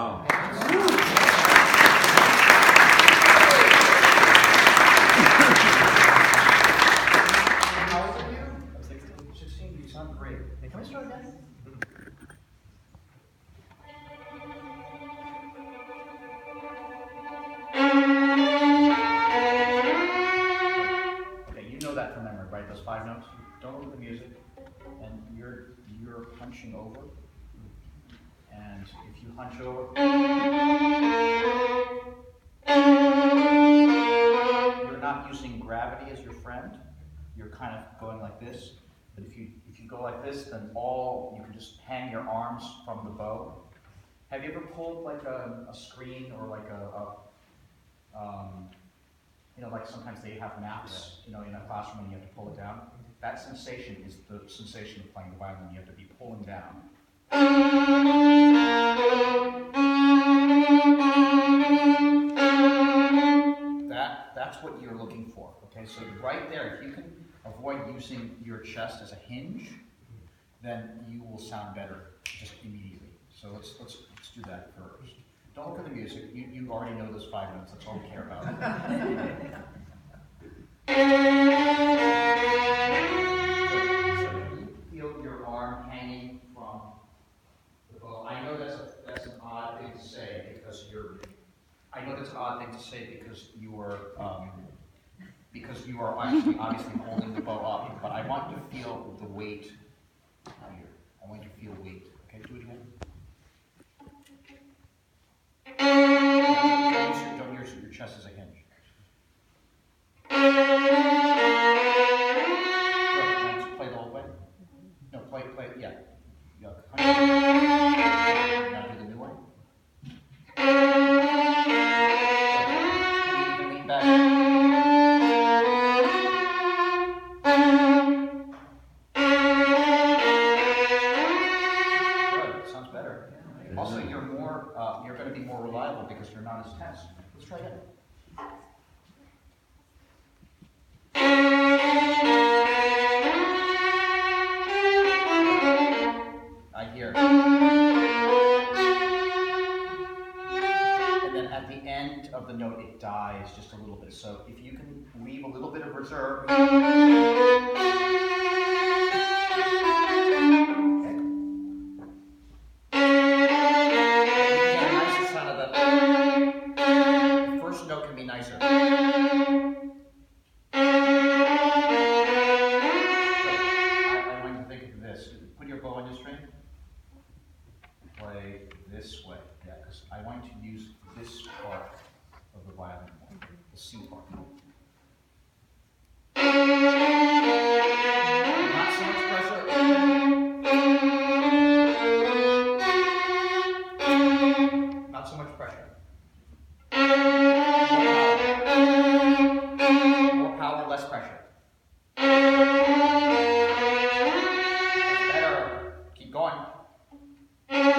Wow. How old are you? I'm 16. 16, you sound great. Can we start again? Okay, you know that from memory, right? Those 5 notes? Don't look at the music. And you're hunching over. And if you hunch over, you're not using gravity as your friend. You're kind of going like this. But if you go like this, then you can just hang your arms from the bow. Have you ever pulled like a screen or like like sometimes they have maps, in a classroom and you have to pull it down? That sensation is the sensation of playing the violin. You have to be pulling down. That's what you're looking for. Okay, so right there, if you can avoid using your chest as a hinge, then you will sound better just immediately. So let's do that first. Don't look at the music. You already know those 5 notes. That's all we care about. So you feel your arm hanging from the bow. I know that's an odd thing to say because you are actually obviously holding the bow up. But I want you to feel the weight here. I want you to feel weight. Okay, do it again. Don't use your chest as a hinge. Good. Now just play the whole way. No, play, yeah. Now do the new way. Good. Can you even lean back? Good. Sounds better. Also, you're going to be more reliable because you're not as tense. Let's try again. I hear. And then at the end of the note, it dies just a little bit. So if you can leave a little bit of reserve. Note can be nicer. Good. I want you to think of this. Put your bow on your string. Play this way. Yeah, because I want you to use this part of the violin, the C part. Not so much pressure. Not so much pressure. More power, less pressure. That's better. Keep going. Good.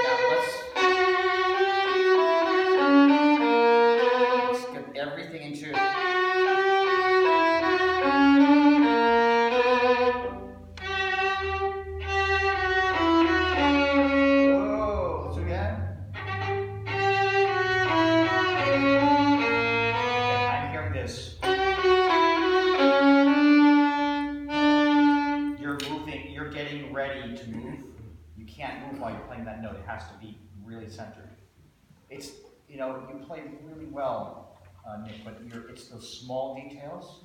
Now let's get everything in tune. You're getting ready to move. You can't move while you're playing that note. It has to be really centered. It's, you play really well, Nick, but it's those small details.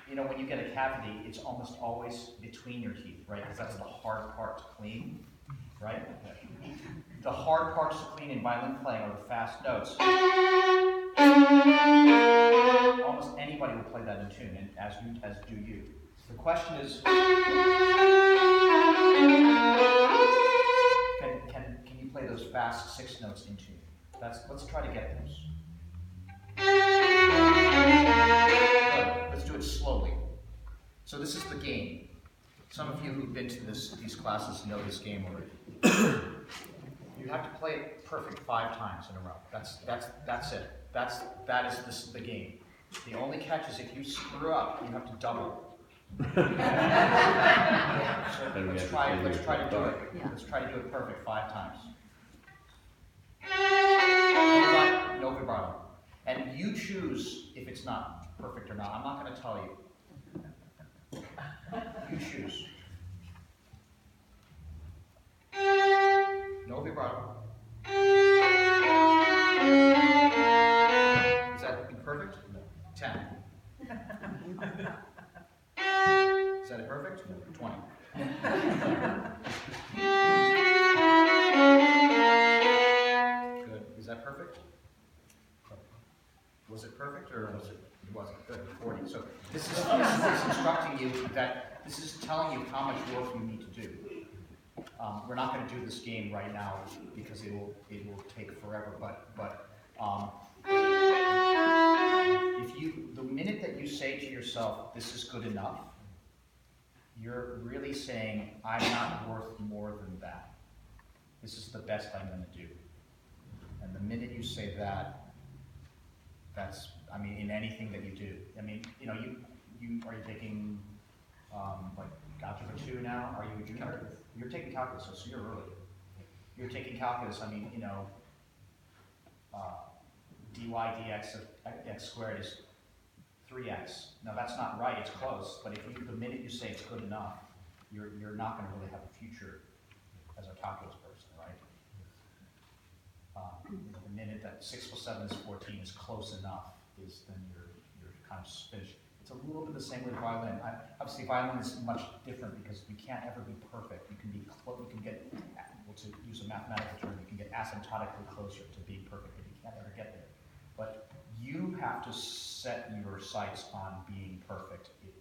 When you get a cavity, it's almost always between your teeth, right? Because that's the hard part to clean, right? The hard parts to clean in violin playing are the fast notes. Almost anybody will play that in tune, and as do you. The question is, can you play those fast 6 notes in tune? Let's try to get those. Good. Let's do it slowly. So this is the game. Some of you who've been to these classes know this game already. You have to play it perfect 5 times in a row. That's it. That is the game. The only catch is if you screw up, you have to double. So let's try to do it. Yeah. Let's try to do it perfect 5 times. No vibrato. And you choose if it's not perfect or not. I'm not going to tell you. You choose. No vibrato. Is that imperfect? No. 10. Is that imperfect? No. 20. Good. Is that perfect? Was it perfect or was it? It wasn't. Good. 40. So this is instructing you that this is telling you how much work you need to do. We're not going to do this game right now because it will take forever. But if the minute that you say to yourself, "This is good enough," you're really saying, "I'm not worth more than that. This is the best I'm going to do." And the minute you say that, that's, I mean, in anything that you do. I mean, you know, you are you taking like algebra 2 now? Are you a junior? Calculus. You're taking calculus, so you're early. You're taking calculus. I mean, you know, dy dx of x squared is 3x. Now that's not right. It's close, but if the minute you say it's good enough, you're not going to really have a future as a calculus person, right? The minute that 6 plus 7 is 14 is close enough, then you're kind of finished. It's a little bit the same with violin. Obviously, violin is much different because you can't ever be perfect. You can get, well, to use a mathematical term, you can get asymptotically closer to being perfect, but you can't ever get there. But you have to set your sights on being perfect, if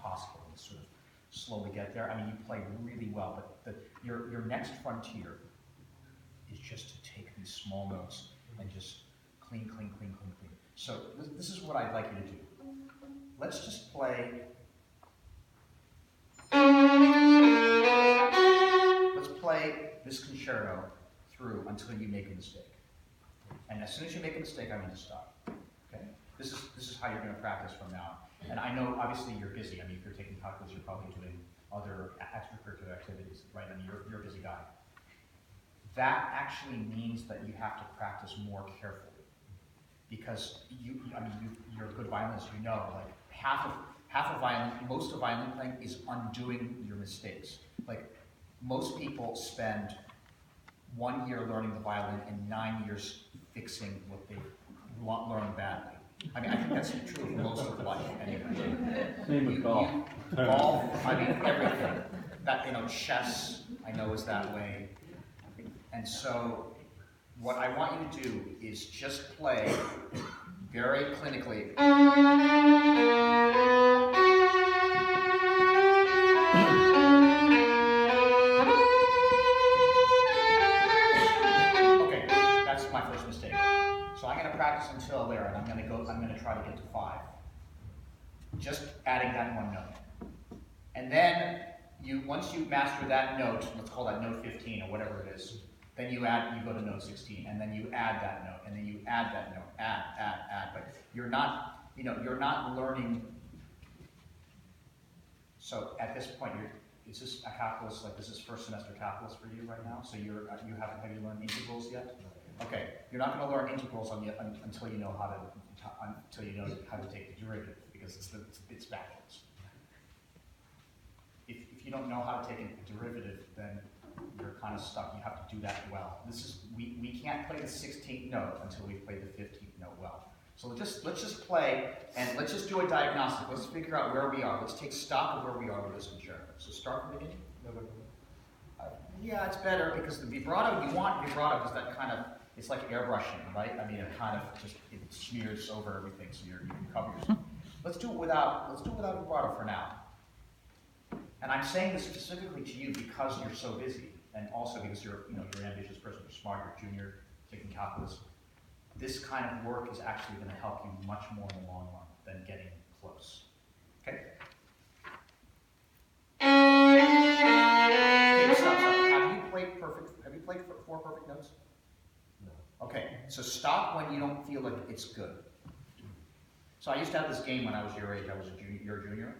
possible, and sort of slowly get there. I mean, you play really well, but your next frontier is just to take these small notes and just clean. So this is what I'd like you to do. Let's just play. Let's play this concerto through until you make a mistake. And as soon as you make a mistake, I need to stop. Okay? This is how you're going to practice from now on. And I know, obviously, you're busy. I mean, if you're taking calculus, you're probably doing other extracurricular activities, right? I mean, you're a busy guy. That actually means that you have to practice more carefully. Because you're a good violinist, you know, like half of violin, most of violin playing is undoing your mistakes. Like most people spend 1 year learning the violin and 9 years fixing what they learned badly. I mean, I think that's true of most of life anyway. Same with golf. Golf, I mean, everything. That, you know, chess, I know is that way. And so, what I want you to do is just play very clinically. Okay, that's my first mistake. So I'm going to practice until there, and I'm going to try to get to 5. Just adding that one note. And then, once you master that note, let's call that note 15 or whatever it is, then you go to note 16, and then you add that note, and then you add that note, add. But you're not learning. So at this point, is this a calculus? Like this is first semester calculus for you right now? So have you learned integrals yet? Okay, you're not going to learn integrals until you know how to take the derivative, because it's backwards. If you don't know how to take a derivative, then you're kind of stuck. You have to do that well. We can't play the 16th note until we play the 15th note well. So let's just play, and let's just do a diagnostic. Let's figure out where we are. Let's take stock of where we are with this concerto. So start from the beginning. Yeah, it's better because the vibrato, you want vibrato because that kind of, it's like airbrushing, right? I mean, it kind of just, it smears over everything, so you can cover yourself. Let's do it without vibrato for now. And I'm saying this specifically to you because you're so busy, and also because you're an ambitious person, you're smart, you're junior, taking calculus. This kind of work is actually going to help you much more in the long run than getting close. Okay? Okay, stop. Have you played 4 perfect notes? No. Okay, so stop when you don't feel like it's good. So I used to have this game when I was your age. I was you're a junior.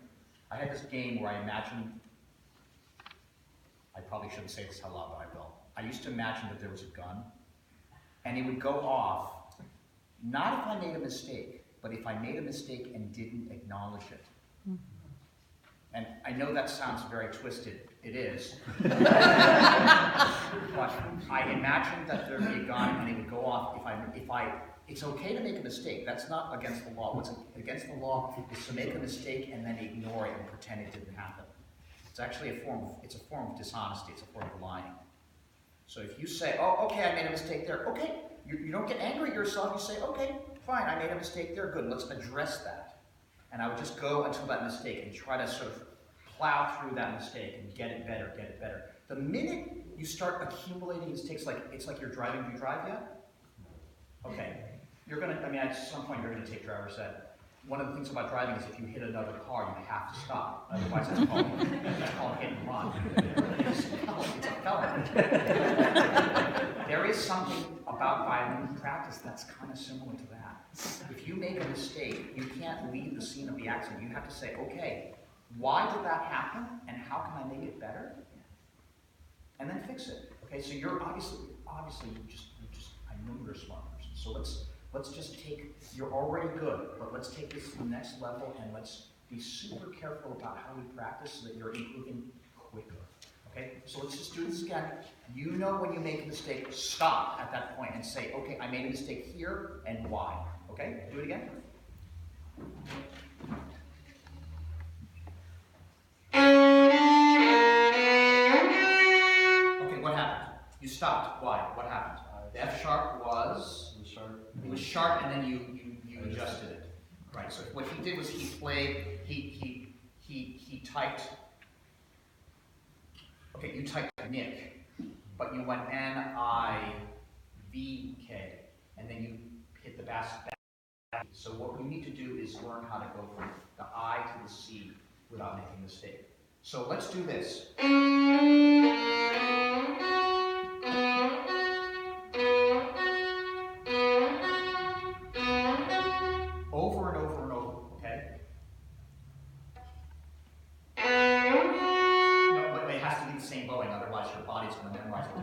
I had this game where I imagined, I probably shouldn't say this out loud, but I will. I used to imagine that there was a gun, and it would go off, not if I made a mistake, but if I made a mistake and didn't acknowledge it. And I know that sounds very twisted, it is. But I imagined that there'd be a gun and it would go off if I, it's okay to make a mistake, that's not against the law. What's against the law is to make a mistake and then ignore it and pretend it didn't happen. It's actually a form of dishonesty, it's a form of lying. So if you say, oh, okay, I made a mistake there, okay, you don't get angry at yourself, you say, okay, fine, I made a mistake there, good, let's address that. And I would just go until that mistake and try to sort of plow through that mistake and get it better, get it better. The minute you start accumulating mistakes, like it's like you're driving, do you drive yet? Okay, you're gonna, I mean, at some point you're gonna take driver's ed. One of the things about driving is if you hit another car, you have to stop. Otherwise it's called hit and run. It's a felony. There is something about violin practice that's kind of similar to that. If you make a mistake, you can't leave the scene of the accident. You have to say, okay, why did that happen, and how can I make it better? And then fix it. Okay, so you're obviously you just I know you're a smart person. So let's just take, you're already good, but let's take this to the next level and let's be super careful about how we practice so that you're improving quicker. Okay, so let's just do this again. You know when you make a mistake, stop at that point and say, okay, I made a mistake here and why. Okay, do it again. What happened? You stopped. Why? What happened? The F sharp was? It was sharp, and then you adjusted it. Right. So what he did was he played. He typed. Okay, you typed Nick, but you went N-I-V-K, and then you hit the bass. So what we need to do is learn how to go from the I to the C without making a mistake. So let's do this. Over and over and over, okay? No, but it has to be the same bowing, otherwise your body's going to memorize it.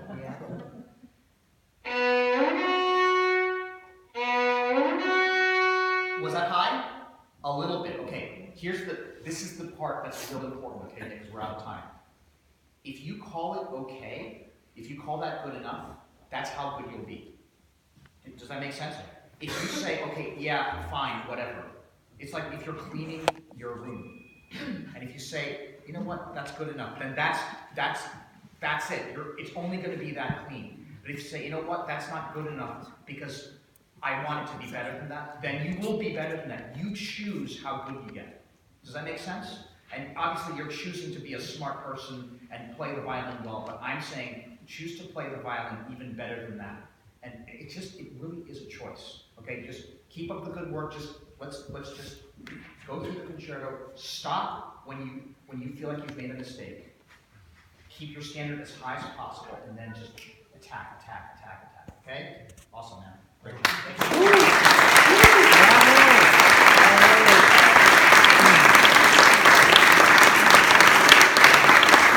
Was that high? A little bit, okay. This is the part that's real important, okay, because we're out of time. If you call it okay, if you call that good enough, that's how good you'll be. Does that make sense? If you say, okay, yeah, fine, whatever. It's like if you're cleaning your room. And if you say, you know what, that's good enough, then that's it. It's only going to be that clean. But if you say, you know what, that's not good enough because I want it to be better than that, then you will be better than that. You choose how good you get. Does that make sense? And obviously you're choosing to be a smart person and play the violin well, but I'm saying choose to play the violin even better than that. And it really is a choice. Okay, just keep up the good work. Let's just go through the concerto. Stop when you feel like you've made a mistake. Keep your standard as high as possible, and then just attack, attack, attack.